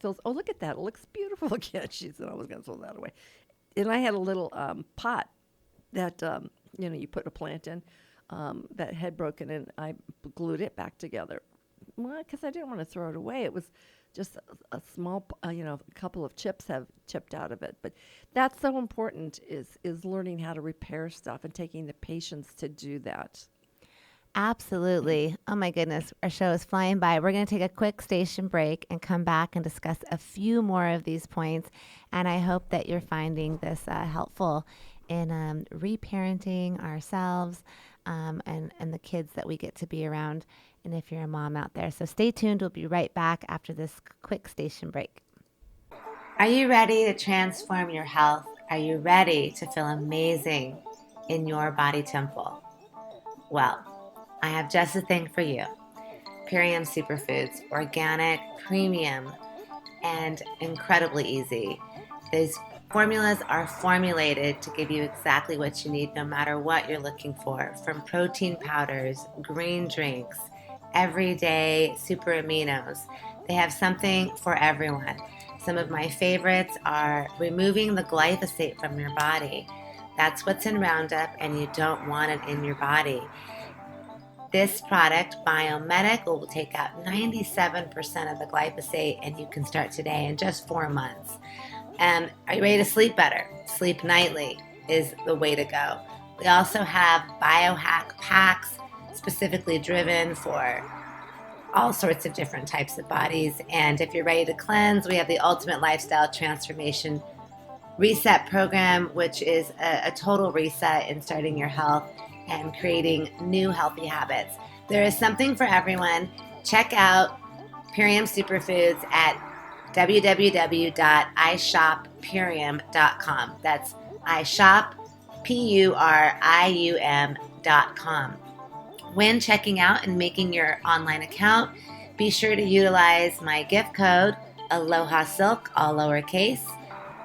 [SPEAKER 2] feels, oh, look at that. It looks beautiful again. She said, I was going to throw that away. And I had a little pot that, you put a plant in that had broken, and I glued it back together. Well, because I didn't want to throw it away. It was just a small, a couple of chips have chipped out of it. But that's so important is learning how to repair stuff and taking the patience to do that.
[SPEAKER 1] Absolutely. Oh my goodness. Our show is flying by. We're going to take a quick station break and come back and discuss a few more of these points. And I hope that you're finding this helpful in reparenting ourselves and the kids that we get to be around. And if you're a mom out there. So stay tuned. We'll be right back after this quick station break. Are you ready to transform your health? Are you ready to feel amazing in your body temple? Well, I have just the thing for you. Purium Superfoods, organic, premium, and incredibly easy. These formulas are formulated to give you exactly what you need no matter what you're looking for, from protein powders, green drinks, everyday super aminos. They have something for everyone. Some of my favorites are removing the glyphosate from your body. That's what's in Roundup, and you don't want it in your body. This product, Biomedic, will take out 97% of the glyphosate, and you can start today in just 4 months. Are you ready to sleep better? Sleep nightly is the way to go. We also have biohack packs specifically driven for all sorts of different types of bodies. And if you're ready to cleanse, we have the Ultimate Lifestyle Transformation Reset Program, which is a total reset in starting your health and creating new healthy habits. There is something for everyone. Check out Purium Superfoods at www.ishoppurium.com. That's ishoppurium.com. When checking out and making your online account, be sure to utilize my gift code, Aloha Silk, all lowercase.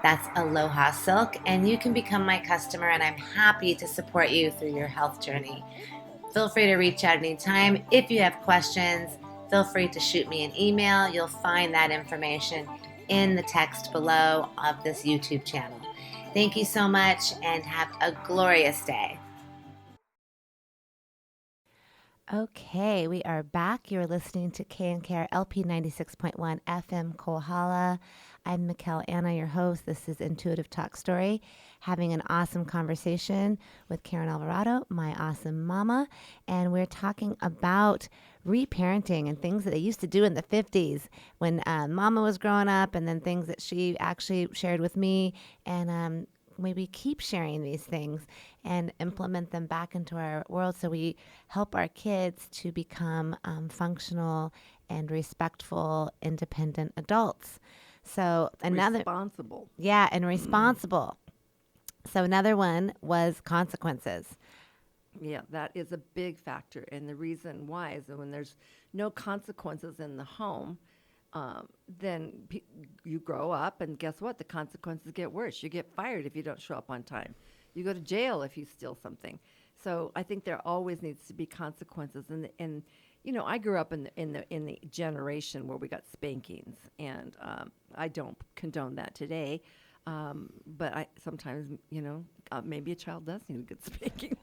[SPEAKER 1] That's Aloha Silk, and you can become my customer, and I'm happy to support you through your health journey. Feel free to reach out anytime. If you have questions, feel free to shoot me an email. You'll find that information in the text below of this YouTube channel. Thank you so much, and have a glorious day. Okay, we are back. You're listening to K&K LP 96.1 FM Kohala. I'm Mikkel Anna, your host. This is Intuitive Talk Story, having an awesome conversation with Karen Alvarado, my awesome mama, and we're talking about reparenting and things that they used to do in the 50s when mama was growing up, and then things that she actually shared with me, and may we keep sharing these things and implement them back into our world so we help our kids to become functional and respectful, independent adults. So another,
[SPEAKER 2] Responsible.
[SPEAKER 1] yeah, and responsible. So another one was consequences.
[SPEAKER 2] Yeah, that is a big factor. And the reason why is that when there's no consequences in the home, then you grow up, and guess what? The consequences get worse. You get fired if you don't show up on time. You go to jail if you steal something. So I think there always needs to be consequences. And I grew up in the generation where we got spankings, and I don't condone that today. But I sometimes, maybe a child does need a good spanking.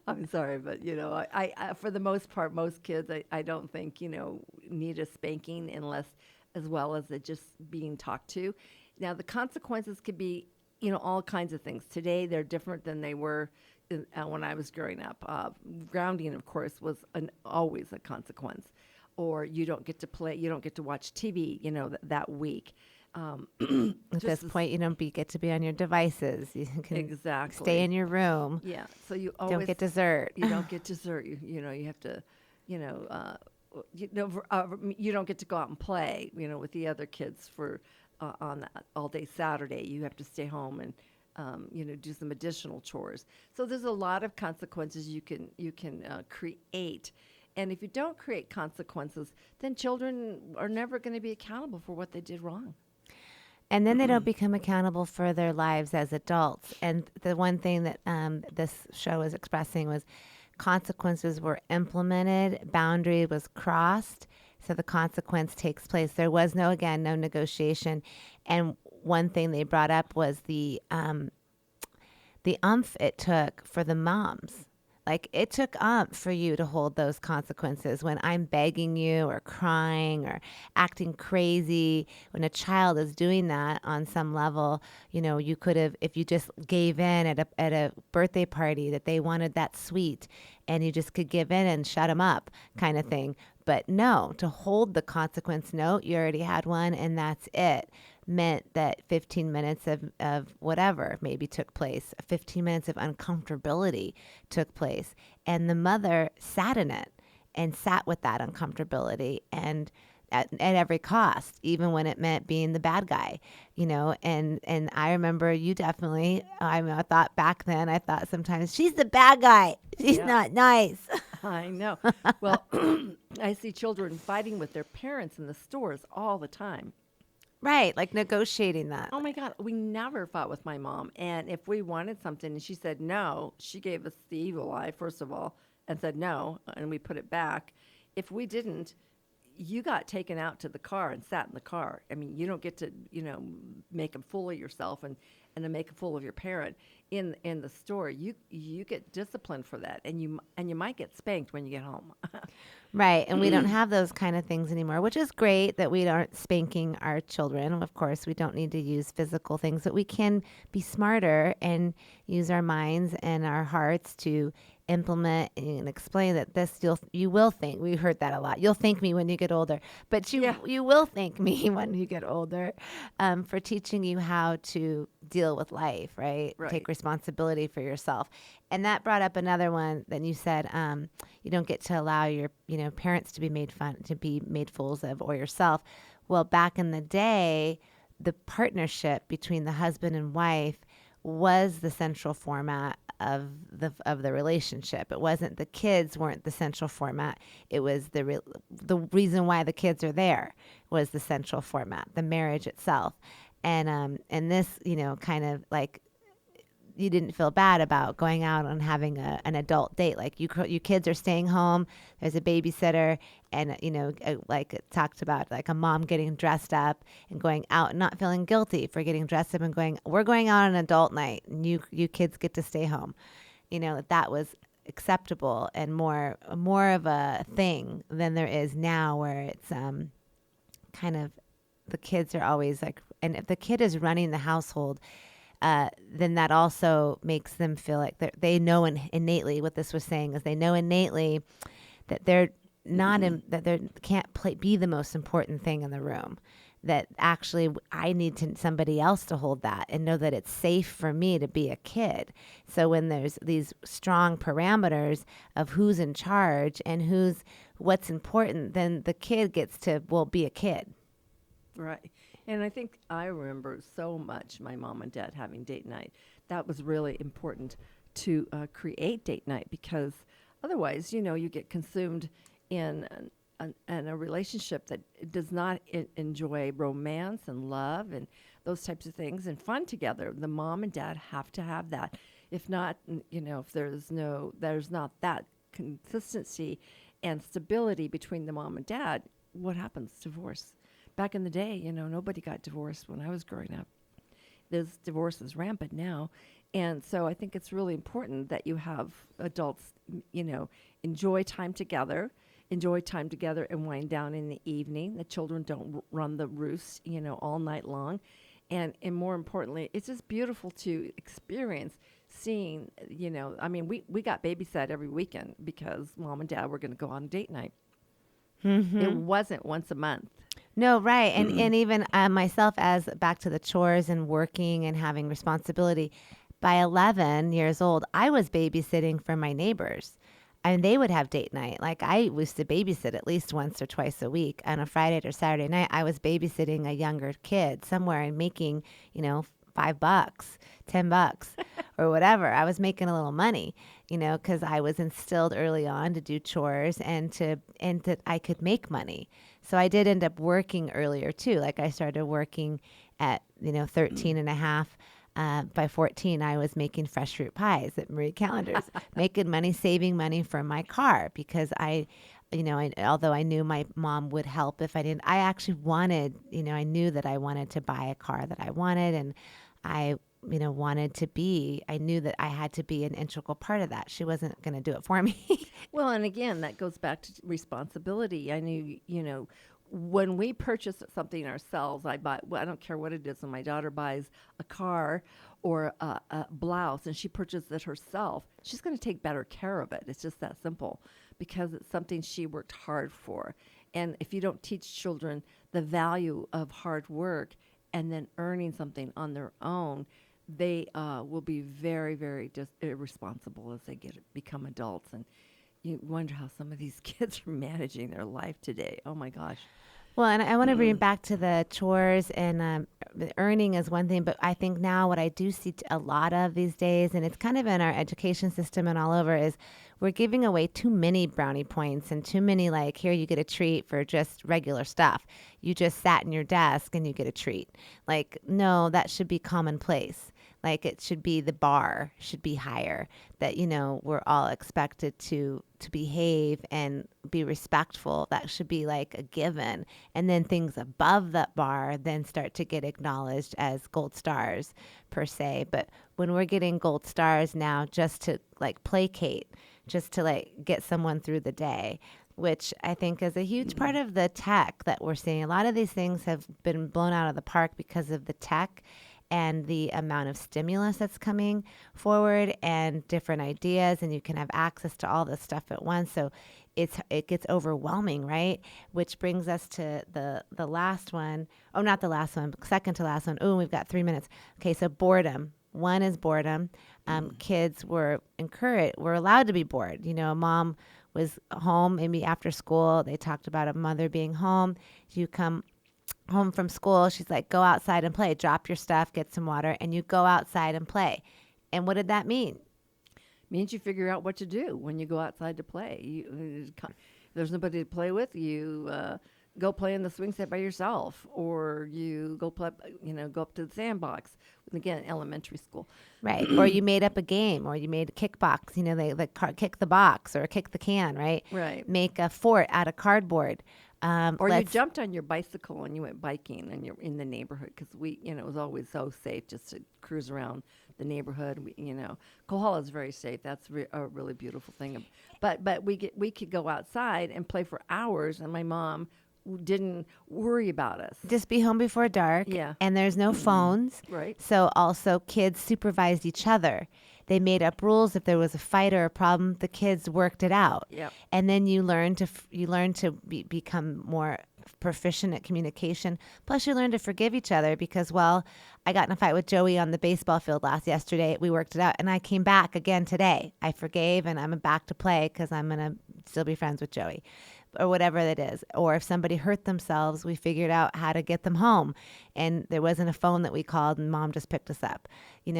[SPEAKER 2] I'm sorry, but I for the most part, most kids, I don't think need a spanking unless, as well as it just being talked to. Now the consequences could be all kinds of things. Today they're different than they were when I was growing up. Grounding, of course, was always a consequence, or you don't get to play, you don't get to watch TV, that week.
[SPEAKER 1] At this point, you don't get to be on your devices. You can
[SPEAKER 2] Exactly.
[SPEAKER 1] stay in your room.
[SPEAKER 2] Yeah. So you
[SPEAKER 1] Don't
[SPEAKER 2] always
[SPEAKER 1] get dessert.
[SPEAKER 2] you don't get dessert. You have to, you know, you don't get to go out and play. With the other kids for on that all day Saturday. You have to stay home and do some additional chores. So there's a lot of consequences you can create. And if you don't create consequences, then children are never going to be accountable for what they did wrong.
[SPEAKER 1] And then they don't become accountable for their lives as adults. And the one thing that this show was expressing was consequences were implemented, boundary was crossed, so the consequence takes place. There was no negotiation. And one thing they brought up was the umph it took for the moms. Like, it took for you to hold those consequences when I'm begging you or crying or acting crazy. When a child is doing that on some level, you could have, if you just gave in at a birthday party that they wanted that sweet and you just could give in and shut them up kind of thing. But no, to hold the consequence note, you already had one and that's it, meant that 15 minutes of whatever maybe took place, 15 minutes of uncomfortability took place. And the mother sat in it and sat with that uncomfortability and at every cost, even when it meant being the bad guy, and I remember you definitely, I thought back then, I thought sometimes she's the bad guy. She's not nice.
[SPEAKER 2] I know. Well, I see children fighting with their parents in the stores all the time.
[SPEAKER 1] Right, like negotiating that.
[SPEAKER 2] Oh my God, we never fought with my mom. And if we wanted something and she said no, she gave us the evil eye, first of all, and said no, and we put it back. If we didn't, you got taken out to the car and sat in the car. I mean, you don't get to, make a fool of yourself and to make a fool of your parent in the store. You get disciplined for that, and you might get spanked when you get home.
[SPEAKER 1] Right, and we don't have those kind of things anymore, which is great that we aren't spanking our children. Of course, we don't need to use physical things, but we can be smarter and use our minds and our hearts to implement and explain that you will think. We heard that a lot. You'll thank me when you get older, but you will thank me when you get older, for teaching you how to deal with life, right? Take responsibility for yourself. And that brought up another one that you said, you don't get to allow your parents to be made fools of, or yourself. Well, back in the day, the partnership between the husband and wife was the central format of the relationship. It wasn't, the kids weren't the central format. It was the reason why the kids are there was the central format, the marriage itself. And this, kind of like, you didn't feel bad about going out and having an adult date. Like, you kids are staying home. There's a babysitter, and like it talked about, like a mom getting dressed up and going out and not feeling guilty for getting dressed up and going, we're going out on an adult night, and you kids get to stay home. That was acceptable and more of a thing than there is now, where it's kind of, the kids are always like, and if the kid is running the household, then that also makes them feel like they know innately. What this was saying is, they know innately that they're not that they can't be the most important thing in the room. that actually I need somebody else to hold that and know that it's safe for me to be a kid. So when there's these strong parameters of who's in charge and what's important, then the kid gets to, well, be a kid.
[SPEAKER 2] Right. And I think I remember so much my mom and dad having date night. That was really important to create date night, because otherwise, you get consumed in in a relationship that does not enjoy romance and love and those types of things and fun together. The mom and dad have to have that. If not, if there's not that consistency and stability between the mom and dad, what happens? Divorce. Back in the day, nobody got divorced when I was growing up. There's divorce is rampant now. And so I think it's really important that you have adults, enjoy time together, and wind down in the evening. The children don't run the roost, all night long. And more importantly, it's just beautiful to experience seeing, we got babysat every weekend because mom and dad were going to go on date night.
[SPEAKER 1] Mm-hmm.
[SPEAKER 2] It wasn't once a month.
[SPEAKER 1] No, right. And even myself, as back to the chores and working and having responsibility, by 11 years old, I was babysitting for my neighbors. And they would have date night. Like I used to babysit at least once or twice a week. On a Friday or Saturday night, I was babysitting a younger kid somewhere and making, $5, $10 or whatever. I was making a little money, because I was instilled early on to do chores and that I could make money. So I did end up working earlier too. Like I started working at, 13 and a half. By 14, I was making fresh fruit pies at Marie Callender's, making money, saving money for my car because although I knew my mom would help if I didn't, I actually wanted, I knew that I wanted to buy a car that I wanted, and I knew that I had to be an integral part of that. She wasn't going to do it for me.
[SPEAKER 2] Well, and again, that goes back to responsibility. I knew, when we purchase something ourselves, I don't care what it is. When my daughter buys a car or a blouse and she purchases it herself, she's going to take better care of it. It's just that simple, because it's something she worked hard for. And if you don't teach children the value of hard work and then earning something on their own, they will be very, very just irresponsible as they become adults. And you wonder how some of these kids are managing their life today. Oh my gosh.
[SPEAKER 1] Well, and I want to bring it back to the chores, and earning is one thing, but I think now what I do see a lot of these days, and it's kind of in our education system and all over, is we're giving away too many brownie points and too many, like, here, you get a treat for just regular stuff. You just sat in your desk and you get a treat. Like, no, that should be commonplace. Like, it should be, the bar should be higher, that, we're all expected to behave and be respectful. That should be like a given. And then things above that bar then start to get acknowledged as gold stars per se. But when we're getting gold stars now just to like placate, just to like get someone through the day, which I think is a huge part of the tech that we're seeing. A lot of these things have been blown out of the park because of the tech and the amount of stimulus that's coming forward and different ideas, and you can have access to all this stuff at once. So it gets overwhelming, right? Which brings us to the last one. Oh, not the last one, second to last one. Oh, we've got 3 minutes. Okay, so boredom. One is boredom. Kids were allowed to be bored. A mom was home maybe after school. They talked about a mother being home. You come home from school, she's like, go outside and play. Drop your stuff, get some water, and you go outside and play. And what did that mean?
[SPEAKER 2] Means you figure out what to do when you go outside to play. There's nobody to play with. You go play in the swing set by yourself, or you go play, go up to the sandbox. Again, elementary school.
[SPEAKER 1] Right. Or you made up a game, or you made a kickbox. They kick the box or kick the can, right?
[SPEAKER 2] Right.
[SPEAKER 1] Make a fort out of cardboard.
[SPEAKER 2] Or you jumped on your bicycle and you went biking and you're in the neighborhood, because it was always so safe just to cruise around the neighborhood. Kohala is very safe. That's a really beautiful thing. But we could go outside and play for hours, and my mom didn't worry about us.
[SPEAKER 1] Just be home before dark.
[SPEAKER 2] Yeah.
[SPEAKER 1] And there's no phones.
[SPEAKER 2] Right.
[SPEAKER 1] So also kids supervised each other. They made up rules. If there was a fight or a problem, the kids worked it out.
[SPEAKER 2] Yep.
[SPEAKER 1] And then you learn to become more proficient at communication. Plus, you learn to forgive each other because, well, I got in a fight with Joey on the baseball field yesterday. We worked it out, and I came back again today. I forgave, and I'm back to play because I'm going to still be friends with Joey or whatever that is. Or if somebody hurt themselves, we figured out how to get them home. And there wasn't a phone that we called, and mom just picked us up.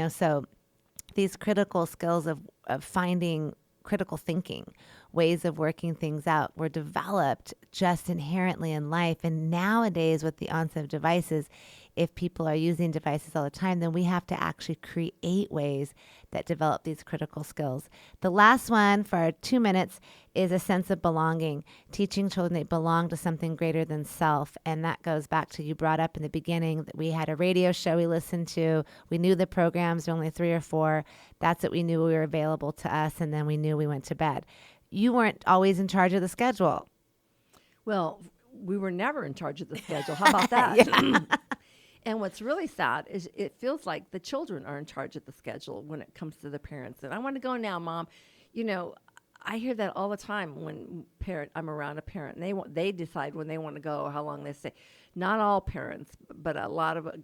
[SPEAKER 1] So these critical skills of finding critical thinking, ways of working things out were developed just inherently in life. And nowadays, with the onset of devices, if people are using devices all the time, then we have to actually create ways that develop these critical skills. The last one for our 2 minutes is a sense of belonging, teaching children they belong to something greater than self. And that goes back to, you brought up in the beginning that we had a radio show we listened to. We knew the programs, only 3 or 4. That's what we knew we were available to us. And then we knew we went to bed. You weren't always in charge of the schedule.
[SPEAKER 2] Well, we were never in charge of the schedule. How about that? And what's really sad is it feels like the children are in charge of the schedule when it comes to the parents. And I want to go now, Mom. I hear that all the time when I'm around a parent, and they decide when they want to go, how long they stay. Not all parents, but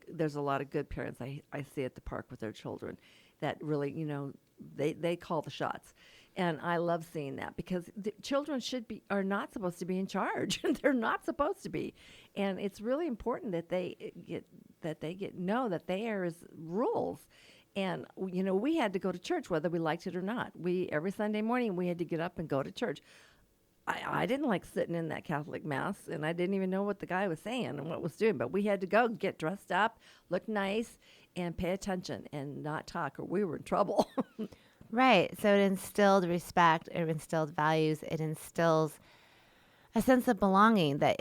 [SPEAKER 2] there's a lot of good parents I see at the park with their children that really, they call the shots. And I love seeing that because the children are not supposed to be in charge. They're not supposed to be. And it's really important that they know that there's rules. And, we had to go to church whether we liked it or not. Every Sunday morning we had to get up and go to church. I didn't like sitting in that Catholic mass, and I didn't even know what the guy was saying and what was doing. But we had to go get dressed up, look nice, and pay attention and not talk, or we were in trouble.
[SPEAKER 1] Right. So it instilled respect, it instilled values, it instills a sense of belonging that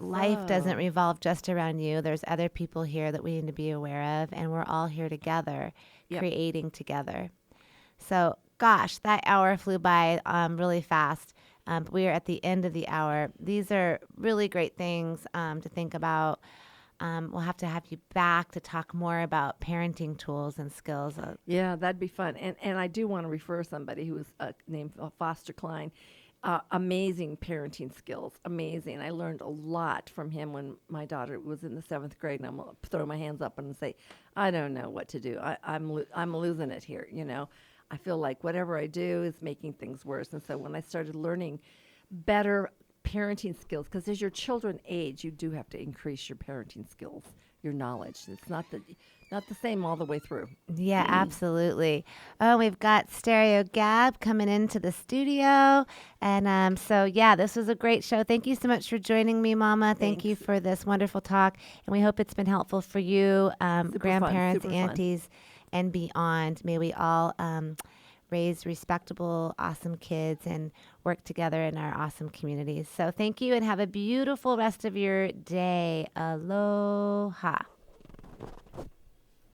[SPEAKER 1] life doesn't revolve just around you. There's other people here that we need to be aware of, and we're all here together, creating together. So, gosh, that hour flew by really fast. But we are at the end of the hour. These are really great things to think about. We'll have to have you back to talk more about parenting tools and skills.
[SPEAKER 2] Yeah, that'd be fun. And I do want to refer somebody who is named Foster Klein. Amazing parenting skills. Amazing. I learned a lot from him when my daughter was in the 7th grade, and I'm going to throw my hands up and say, I don't know what to do. I'm losing it here, I feel like whatever I do is making things worse. And so when I started learning better parenting skills, because as your children age, you do have to increase your parenting skills, your knowledge. It's not the same all the way through.
[SPEAKER 1] Yeah, absolutely. Oh, we've got Stereo Gab coming into the studio. And this was a great show. Thank you so much for joining me, Mama. Thank you for this wonderful talk. And we hope it's been helpful for you, grandparents, aunties, and beyond. May we all raise respectable, awesome kids and work together in our awesome communities. So thank you and have a beautiful rest of your day. Aloha.